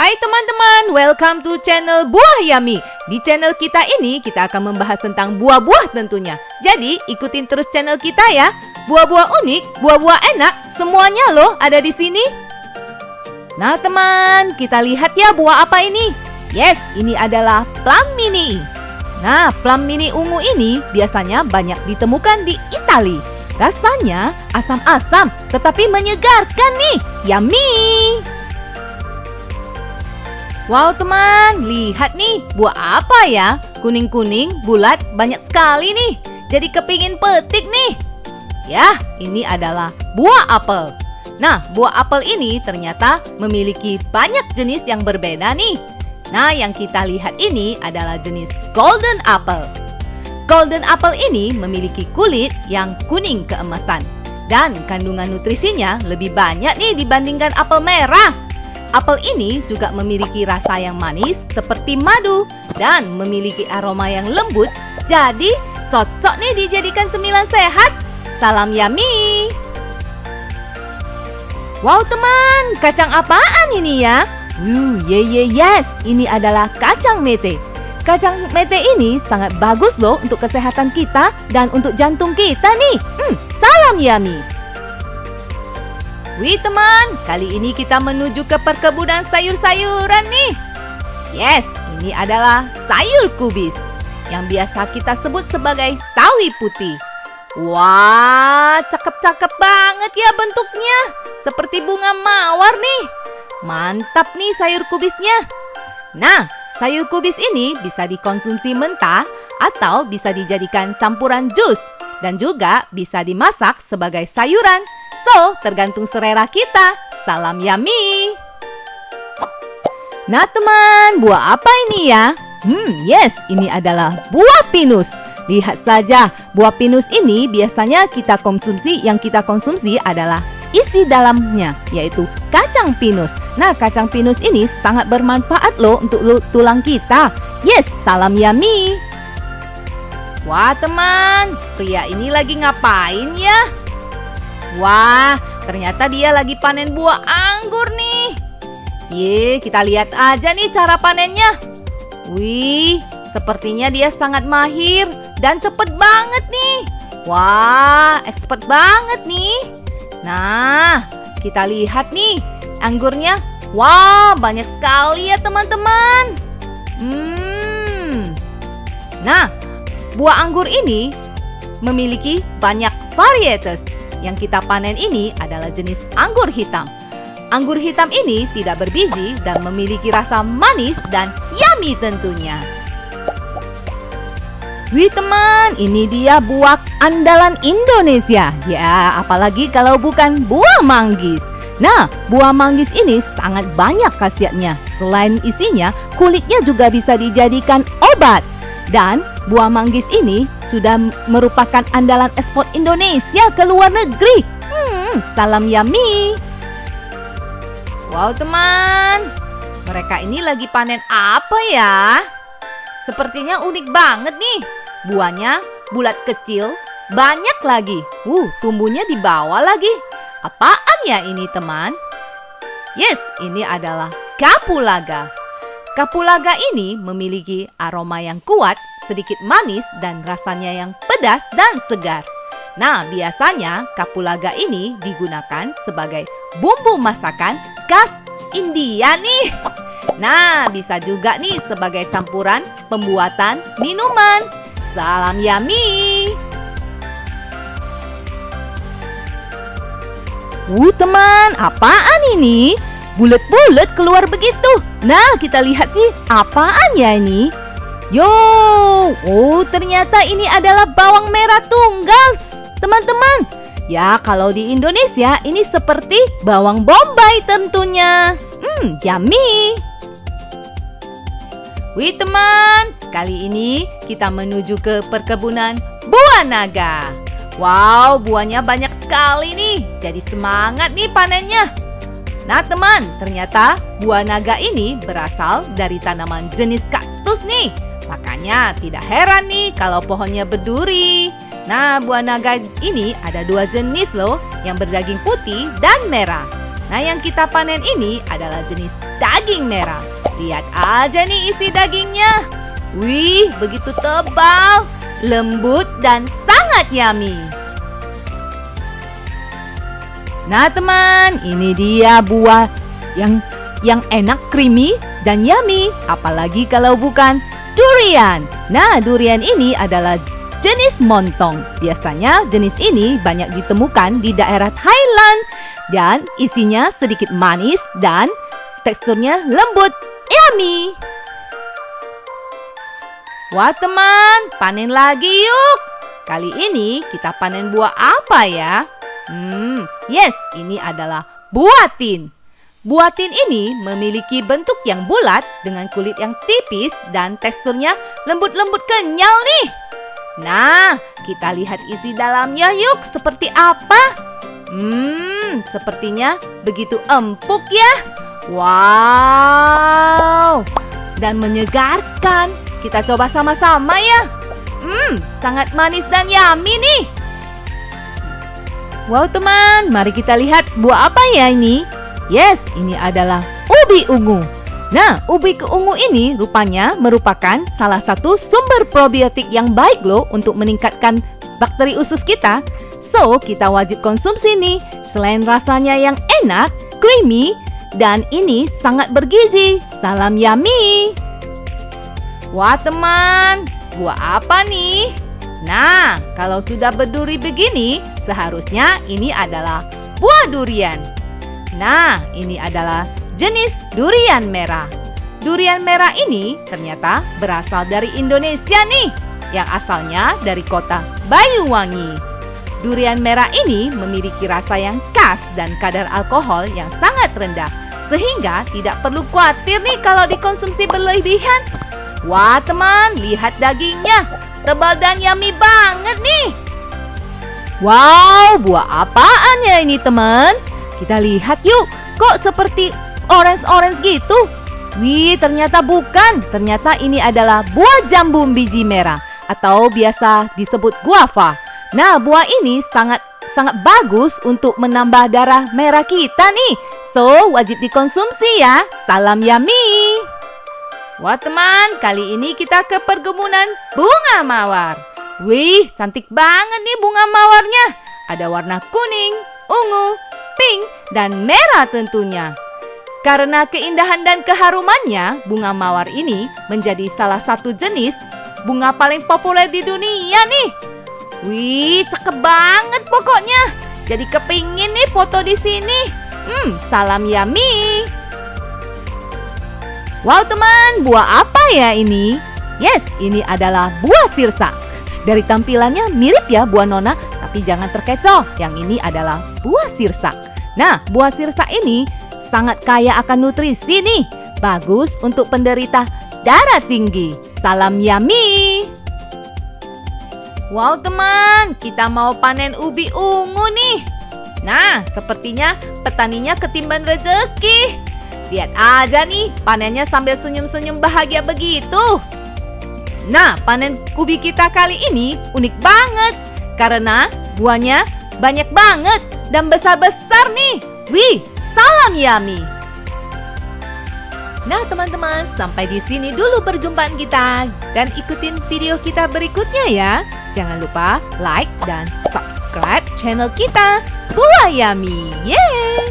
Hai teman-teman, welcome to channel Buah Yummy. Di channel kita ini kita akan membahas tentang buah-buah tentunya. Jadi ikutin terus channel kita ya. Buah-buah unik, buah-buah enak, semuanya loh ada di sini. Nah teman, kita lihat ya buah apa ini. Yes, ini adalah plum mini. Nah, plum mini ungu ini biasanya banyak ditemukan di Italia. Rasanya asam-asam tetapi menyegarkan nih. Yummy! Wow teman, lihat nih buah apa ya? Kuning-kuning, bulat, banyak sekali nih. Jadi kepingin petik nih. Ya, ini adalah buah apel. Nah, buah apel ini ternyata memiliki banyak jenis yang berbeda nih. Nah, yang kita lihat ini adalah jenis golden apple. Golden apple ini memiliki kulit yang kuning keemasan. Dan kandungan nutrisinya lebih banyak nih dibandingkan apel merah. Apel ini juga memiliki rasa yang manis seperti madu dan memiliki aroma yang lembut. Jadi cocok nih dijadikan cemilan sehat. Salam yummy! Wow teman, kacang apaan ini ya? Yes, ini adalah kacang mete. Kacang mete ini sangat bagus loh untuk kesehatan kita dan untuk jantung kita nih. Salam yummy! Wih teman, kali ini kita menuju ke perkebunan sayur-sayuran nih. Yes, ini adalah sayur kubis yang biasa kita sebut sebagai sawi putih. Wah, cakep-cakep banget ya bentuknya. Seperti bunga mawar nih. Mantap nih sayur kubisnya. Nah, sayur kubis ini bisa dikonsumsi mentah atau bisa dijadikan campuran jus dan juga bisa dimasak sebagai sayuran. So, tergantung selera kita. Salam yummy! Nah teman, buah apa ini ya? Yes, ini adalah buah pinus. Lihat saja, buah pinus ini biasanya yang kita konsumsi adalah isi dalamnya, yaitu kacang pinus. Nah, kacang pinus ini sangat bermanfaat loh untuk tulang kita. Yes, salam yummy! Wah teman, pria ini lagi ngapain ya? Wah, ternyata dia lagi panen buah anggur nih. Kita lihat aja nih cara panennya. Wih, sepertinya dia sangat mahir dan cepet banget nih. Wah, expert banget nih. Nah, kita lihat nih anggurnya. Wah, banyak sekali ya teman-teman. Nah, buah anggur ini memiliki banyak varietas. Yang kita panen ini adalah jenis anggur hitam. Anggur hitam ini tidak berbiji dan memiliki rasa manis dan yummy tentunya. Wih teman, ini dia buah andalan Indonesia. Ya, apalagi kalau bukan buah manggis. Nah, buah manggis ini sangat banyak khasiatnya. Selain isinya, kulitnya juga bisa dijadikan obat. Dan buah manggis ini sudah merupakan andalan ekspor Indonesia ke luar negeri. Salam yummy! Wow teman, mereka ini lagi panen apa ya? Sepertinya unik banget nih. Buahnya bulat kecil, banyak lagi. Tumbuhnya di bawah lagi. Apaan ya ini teman? Yes, ini adalah kapulaga. Kapulaga ini memiliki aroma yang kuat, sedikit manis, dan rasanya yang pedas dan segar. Nah, biasanya kapulaga ini digunakan sebagai bumbu masakan khas India nih. Nah, bisa juga nih sebagai campuran pembuatan minuman. Salam yummy! Teman, apaan ini? Bulet-bulet keluar begitu. Nah, kita lihat nih, apaan ya ini? Ternyata ini adalah bawang merah tunggal, teman-teman. Ya, kalau di Indonesia ini seperti bawang bombay tentunya. Yummy. Wih teman, kali ini kita menuju ke perkebunan buah naga. Wow, buahnya banyak sekali nih. Jadi semangat nih panennya. Nah teman, ternyata buah naga ini berasal dari tanaman jenis kaktus nih. Makanya tidak heran nih kalau pohonnya berduri. Nah, buah naga ini ada 2 jenis loh, yang berdaging putih dan merah. Nah, yang kita panen ini adalah jenis daging merah. Lihat aja nih isi dagingnya. Wih, begitu tebal, lembut, dan sangat yummy. Nah teman, ini dia buah yang enak, creamy, dan yummy. Apalagi kalau bukan durian. Nah, durian ini adalah jenis montong. Biasanya jenis ini banyak ditemukan di daerah Thailand. Dan isinya sedikit manis dan teksturnya lembut, yummy. Wah teman, panen lagi yuk. Kali ini kita panen buah apa ya? Yes, ini adalah buah tin. Buah tin ini memiliki bentuk yang bulat dengan kulit yang tipis dan teksturnya lembut-lembut kenyal nih. Nah, kita lihat isi dalamnya yuk seperti apa. Sepertinya begitu empuk ya. Wow, dan menyegarkan. Kita coba sama-sama ya. Sangat manis dan yummy nih. Wow teman, mari kita lihat buah apa ya ini? Yes, ini adalah ubi ungu. Nah, ubi ungu ini rupanya merupakan salah satu sumber probiotik yang baik loh untuk meningkatkan bakteri usus kita. So, kita wajib konsumsi nih. Selain rasanya yang enak, creamy, dan ini sangat bergizi. Salam yummy. Wah teman, buah apa nih? Nah, kalau sudah berduri begini, seharusnya ini adalah buah durian. Nah, ini adalah jenis durian merah. Durian merah ini ternyata berasal dari Indonesia nih, yang asalnya dari kota Banyuwangi. Durian merah ini memiliki rasa yang khas dan kadar alkohol yang sangat rendah, sehingga tidak perlu khawatir nih kalau dikonsumsi berlebihan. Wah teman, lihat dagingnya, tebal dan yummy banget nih. Wow, buah apaan ya ini teman? Kita lihat yuk, kok seperti orange-orange gitu? Wih, ternyata bukan. Ternyata ini adalah buah jambu biji merah atau biasa disebut guava. Nah, buah ini sangat bagus untuk menambah darah merah kita nih. So, wajib dikonsumsi ya. Salam yummy. Wah teman, kali ini kita ke perkebunan bunga mawar. Wih, cantik banget nih bunga mawarnya. Ada warna kuning, ungu, pink, dan merah tentunya. Karena keindahan dan keharumannya, bunga mawar ini menjadi salah satu jenis bunga paling populer di dunia nih. Wih, cakep banget pokoknya. Jadi kepingin nih foto di sini. Salam yummy. Wow teman, buah apa ya ini? Yes, ini adalah buah sirsak. Dari tampilannya mirip ya buah nona, tapi jangan terkecoh. Yang ini adalah buah sirsak. Nah, buah sirsak ini sangat kaya akan nutrisi nih. Bagus untuk penderita darah tinggi. Salam yummy. Wow teman, kita mau panen ubi ungu nih. Nah, sepertinya petaninya ketimban rezeki. Lihat aja nih, panennya sambil senyum-senyum bahagia begitu. Nah, panen ubi kita kali ini unik banget. Karena buahnya banyak banget dan besar-besar nih. Wih, salam yummy. Nah teman-teman, sampai di sini dulu perjumpaan kita. Dan ikutin video kita berikutnya ya. Jangan lupa like dan subscribe channel kita. Buah Yummy. Yeay!